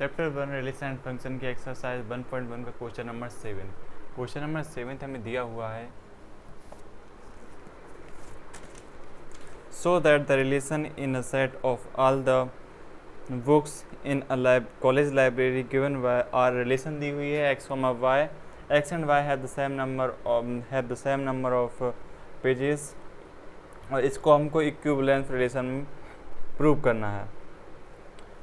Chapter 1 relation and function की exercise 1.1 का question number 7। Question number 7 हमें दिया हुआ है so that the relation in a set of all the books in a college library given by our relation दी हुई है x, y, x and y have the same number of pages और इसको हमको equivalence relation में prove करना है।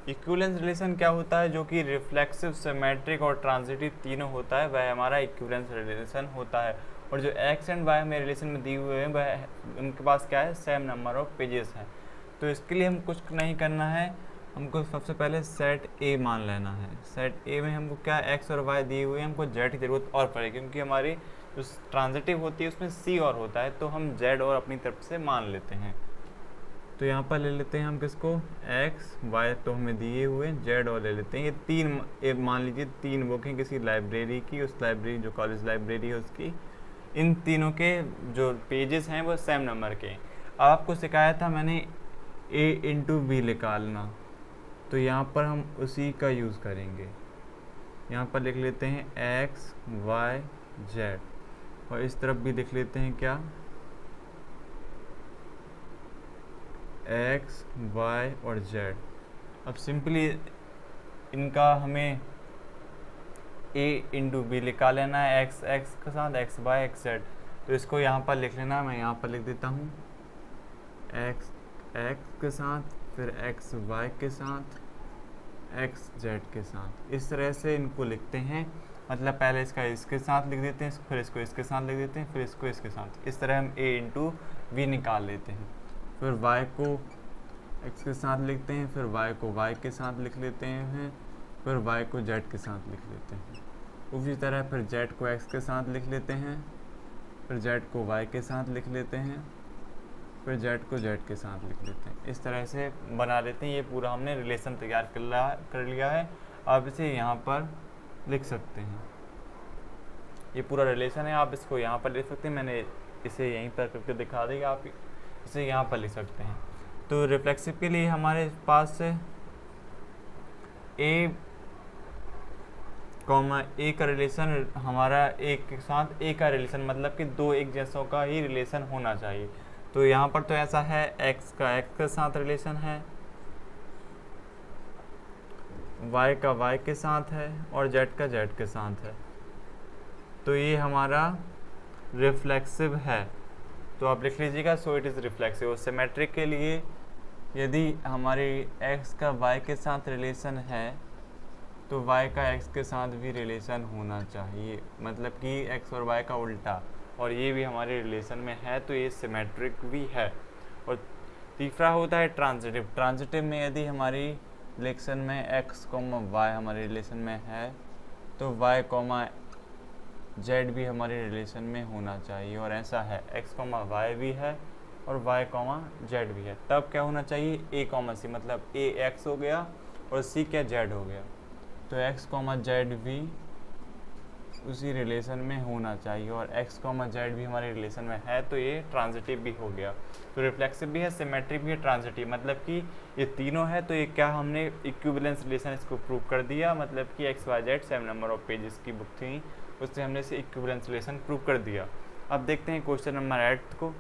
Equivalence relation क्या होता है? जो कि रिफ्लेक्सिव, सिमेट्रिक और ट्रांजिटिव तीनों होता है, वह हमारा इक्विवेलेंस रिलेशन होता है। और जो एक्स एंड वाई हमें रिलेशन में दिए हुए हैं वह उनके पास क्या है? सेम नंबर ऑफ पेजेस हैं। तो इसके लिए हम कुछ नहीं करना है, हमको सबसे पहले सेट ए मान लेना है। सेट ए में हमको क्या एक्स और वाई दिए हुए हैं, हमको जेड की ज़रूरत और पड़ेगी क्योंकि हमारी जो ट्रांजिटिव होती है उसमें सी और होता है, तो हम जेड और अपनी तरफ से मान लेते हैं। तो यहाँ पर ले लेते हैं हम किसको? एक्स, वाई तो हमें दिए हुए, जेड और ले लेते हैं। ये तीन मान लीजिए तीन बुक हैं किसी लाइब्रेरी की, उस लाइब्रेरी जो कॉलेज लाइब्रेरी है उसकी। इन तीनों के जो पेजेस हैं वो सेम नंबर के। अब आपको सिखाया था मैंने ए इंटू बी निकालना, तो यहाँ पर हम उसी का यूज़ करेंगे। यहाँ पर लिख लेते हैं एक्स, वाई, जेड और इस तरफ भी लिख लेते हैं क्या? एक्स, वाई और जेड। अब सिंपली इनका हमें ए इंटू बी निकाल लेना है, एक्स एक्स के साथ, एक्स वाई, एक्स जेड। तो इसको यहाँ पर लिख लेना, मैं यहाँ पर लिख देता हूँ एक्स एक्स के साथ, फिर एक्स वाई के साथ, एक्स जेड के साथ। इस तरह से इनको लिखते हैं, मतलब पहले इसका इसके साथ लिख देते हैं, फिर इसको इसके साथ लिख देते हैं, फिर इसको इसके साथ। इस तरह हम ए इंटू बी निकाल लेते हैं। फिर y को x के साथ लिखते हैं, फिर y को y के साथ लिख लेते हैं, फिर y को z के साथ लिख लेते हैं। उसी तरह फिर z को x के साथ लिख लेते हैं, फिर z को y के साथ लिख लेते हैं, फिर z को z के साथ लिख लेते हैं। इस तरह से बना लेते हैं। ये पूरा हमने रिलेशन तैयार कर लिया है। आप इसे यहाँ पर लिख सकते हैं। ये पूरा रिलेशन है, आप इसको यहाँ पर लिख सकते हैं। मैंने इसे यहीं पर करके दिखा दिया, आप इसे यहाँ पर लिख सकते हैं। तो रिफ्लेक्सिव के लिए हमारे पास ए कॉमा ए का रिलेशन, हमारा एक के साथ ए का रिलेशन मतलब कि दो एक जैसों का ही रिलेशन होना चाहिए। तो यहाँ पर तो ऐसा है, एक्स का एक्स के साथ रिलेशन है, वाई का वाई के साथ है और जेड का जेड के साथ है। तो ये हमारा रिफ्लेक्सिव है। तो आप लिख लीजिएगा सो इट इज़ रिफ्लेक्सिव। और सिमेट्रिक के लिए यदि हमारी x का y के साथ रिलेशन है तो y का x के साथ भी रिलेशन होना चाहिए, मतलब कि x और y का उल्टा, और ये भी हमारे रिलेशन में है, तो ये सिमेट्रिक भी है। और तीसरा होता है ट्रांजिटिव। ट्रांजिटिव में यदि हमारी रिलेशन में x, y हमारे रिलेशन में है तो y, z भी हमारे रिलेशन में होना चाहिए। और ऐसा है, x, y भी है और y, z भी है। तब क्या होना चाहिए? a, c, मतलब a x हो गया और c क्या? z हो गया। तो x, z भी उसी रिलेशन में होना चाहिए और x, z भी हमारे रिलेशन में है, तो ये ट्रांजिटिव भी हो गया। तो रिफ्लेक्सिव भी है, सिमेट्रिक भी है, ट्रांजिटिव, मतलब कि ये तीनों है। तो ये क्या हमने इक्विवेलेंस रिलेशन इसको प्रूव कर दिया, मतलब कि x, y, z same number of pages की बुक थी, उससे हमने इसे इक्विवेलेंस रिलेशन प्रूव कर दिया। अब देखते हैं क्वेश्चन नंबर 8 को।